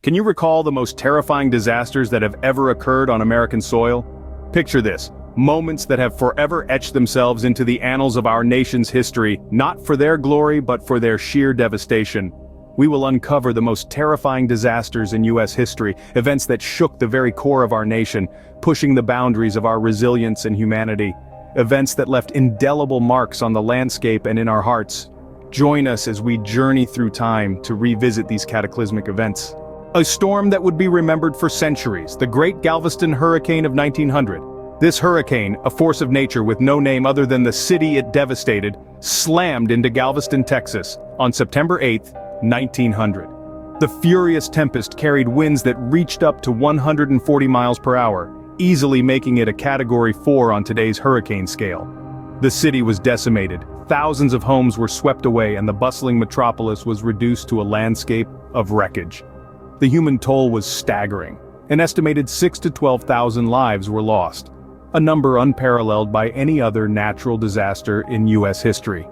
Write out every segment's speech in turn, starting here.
Can you recall the most terrifying disasters that have ever occurred on American soil? Picture this, moments that have forever etched themselves into the annals of our nation's history, not for their glory but for their sheer devastation. We will uncover the most terrifying disasters in U.S. history, events that shook the very core of our nation, pushing the boundaries of our resilience and humanity. Events that left indelible marks on the landscape and in our hearts. Join us as we journey through time to revisit these cataclysmic events. A storm that would be remembered for centuries, the Great Galveston Hurricane of 1900. This hurricane, a force of nature with no name other than the city it devastated, slammed into Galveston, Texas, on September 8, 1900. The furious tempest carried winds that reached up to 140 miles per hour, easily making it a Category 4 on today's hurricane scale. The city was decimated, thousands of homes were swept away, and the bustling metropolis was reduced to a landscape of wreckage. The human toll was staggering. An estimated 6,000 to 12,000 lives were lost, a number unparalleled by any other natural disaster in U.S. history.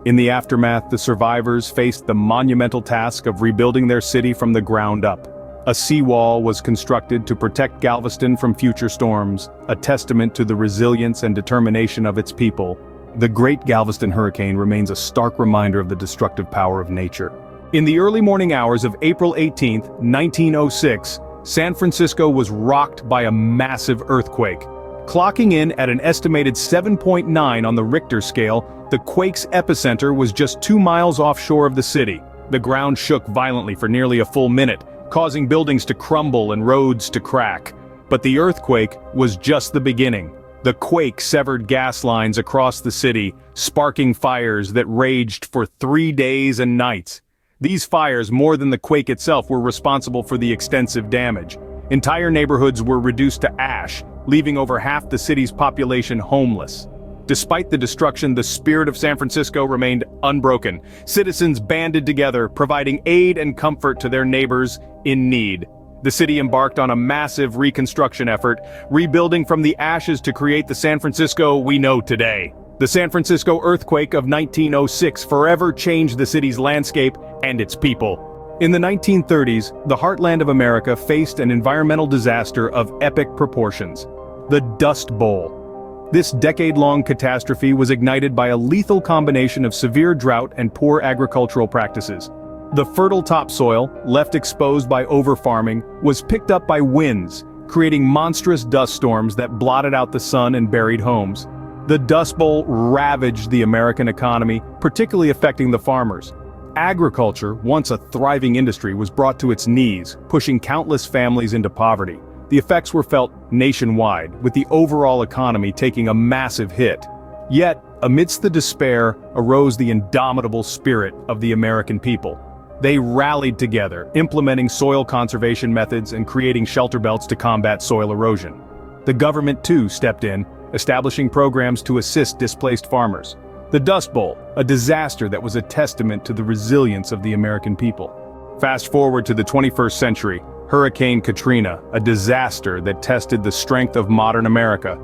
In the aftermath, the survivors faced the monumental task of rebuilding their city from the ground up. A seawall was constructed to protect Galveston from future storms, a testament to the resilience and determination of its people. The Great Galveston Hurricane remains a stark reminder of the destructive power of nature. In the early morning hours of April 18, 1906, San Francisco was rocked by a massive earthquake. Clocking in at an estimated 7.9 on the Richter scale, the quake's epicenter was just 2 miles offshore of the city. The ground shook violently for nearly a full minute, causing buildings to crumble and roads to crack. But the earthquake was just the beginning. The quake severed gas lines across the city, sparking fires that raged for 3 days and nights. These fires, more than the quake itself, were responsible for the extensive damage. Entire neighborhoods were reduced to ash, leaving over half the city's population homeless. Despite the destruction, the spirit of San Francisco remained unbroken. Citizens banded together, providing aid and comfort to their neighbors in need. The city embarked on a massive reconstruction effort, rebuilding from the ashes to create the San Francisco we know today. The San Francisco earthquake of 1906 forever changed the city's landscape and its people. In the 1930s, the heartland of America faced an environmental disaster of epic proportions: the Dust Bowl. This decade-long catastrophe was ignited by a lethal combination of severe drought and poor agricultural practices. The fertile topsoil, left exposed by over-farming, was picked up by winds, creating monstrous dust storms that blotted out the sun and buried homes. The Dust Bowl ravaged the American economy, particularly affecting the farmers. Agriculture, once a thriving industry, was brought to its knees, pushing countless families into poverty. The effects were felt nationwide, with the overall economy taking a massive hit. Yet, amidst the despair, arose the indomitable spirit of the American people. They rallied together, implementing soil conservation methods and creating shelter belts to combat soil erosion. The government, too, stepped in, establishing programs to assist displaced farmers. The Dust Bowl, a disaster that was a testament to the resilience of the American people. Fast forward to the 21st century, Hurricane Katrina, a disaster that tested the strength of modern America.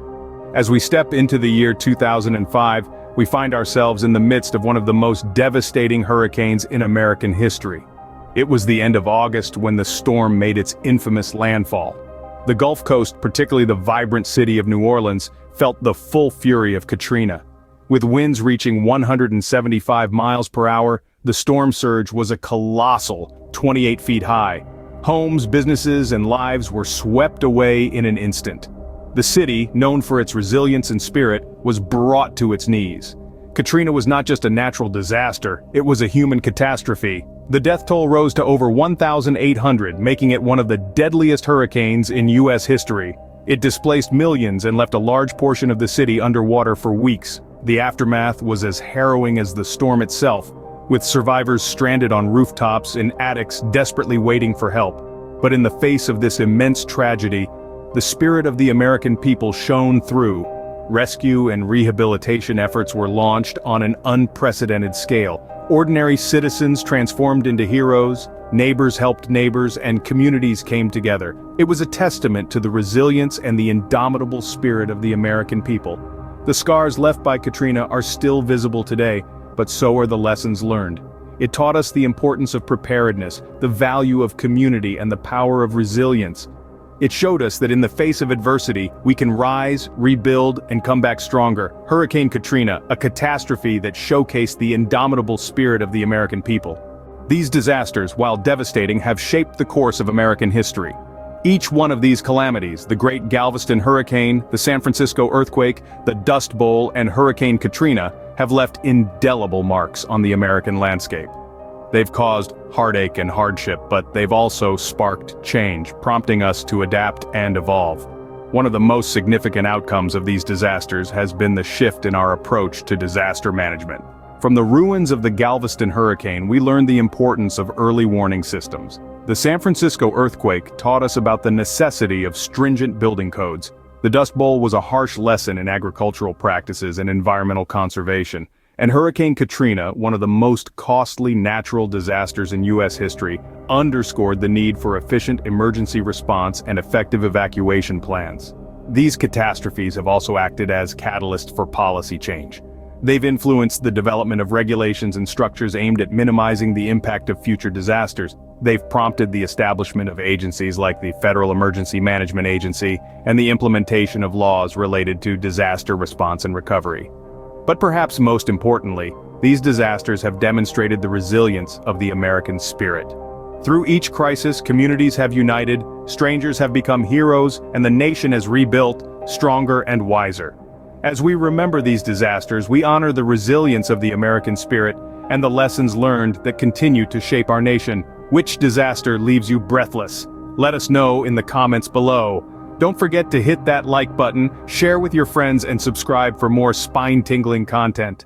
As we step into the year 2005, we find ourselves in the midst of one of the most devastating hurricanes in American history. It was the end of August when the storm made its infamous landfall. The Gulf Coast, particularly the vibrant city of New Orleans, felt the full fury of Katrina. With winds reaching 175 miles per hour, the storm surge was a colossal 28 feet high. Homes, businesses, and lives were swept away in an instant. The city, known for its resilience and spirit, was brought to its knees. Katrina was not just a natural disaster, it was a human catastrophe. The death toll rose to over 1,800, making it one of the deadliest hurricanes in U.S. history. It displaced millions and left a large portion of the city underwater for weeks. The aftermath was as harrowing as the storm itself, with survivors stranded on rooftops and attics desperately waiting for help. But in the face of this immense tragedy, the spirit of the American people shone through. Rescue and rehabilitation efforts were launched on an unprecedented scale. Ordinary citizens transformed into heroes, neighbors helped neighbors, and communities came together. It was a testament to the resilience and the indomitable spirit of the American people. The scars left by Katrina are still visible today, but so are the lessons learned. It taught us the importance of preparedness, the value of community, and the power of resilience. It showed us that in the face of adversity, we can rise, rebuild, and come back stronger. Hurricane Katrina, a catastrophe that showcased the indomitable spirit of the American people. These disasters, while devastating, have shaped the course of American history. Each one of these calamities, the Great Galveston Hurricane, the San Francisco earthquake, the Dust Bowl, and Hurricane Katrina, have left indelible marks on the American landscape. They've caused heartache and hardship, but they've also sparked change, prompting us to adapt and evolve. One of the most significant outcomes of these disasters has been the shift in our approach to disaster management. From the ruins of the Galveston hurricane, we learned the importance of early warning systems. The San Francisco earthquake taught us about the necessity of stringent building codes. The Dust Bowl was a harsh lesson in agricultural practices and environmental conservation. And Hurricane Katrina, one of the most costly natural disasters in U.S. history, underscored the need for efficient emergency response and effective evacuation plans. These catastrophes have also acted as catalysts for policy change. They've influenced the development of regulations and structures aimed at minimizing the impact of future disasters. They've prompted the establishment of agencies like the Federal Emergency Management Agency and the implementation of laws related to disaster response and recovery. But perhaps most importantly, these disasters have demonstrated the resilience of the American spirit. Through each crisis, communities have united, strangers have become heroes, and the nation has rebuilt, stronger and wiser. As we remember these disasters, we honor the resilience of the American spirit and the lessons learned that continue to shape our nation. Which disaster leaves you breathless? Let us know in the comments below. Don't forget to hit that like button, share with your friends, and subscribe for more spine-tingling content.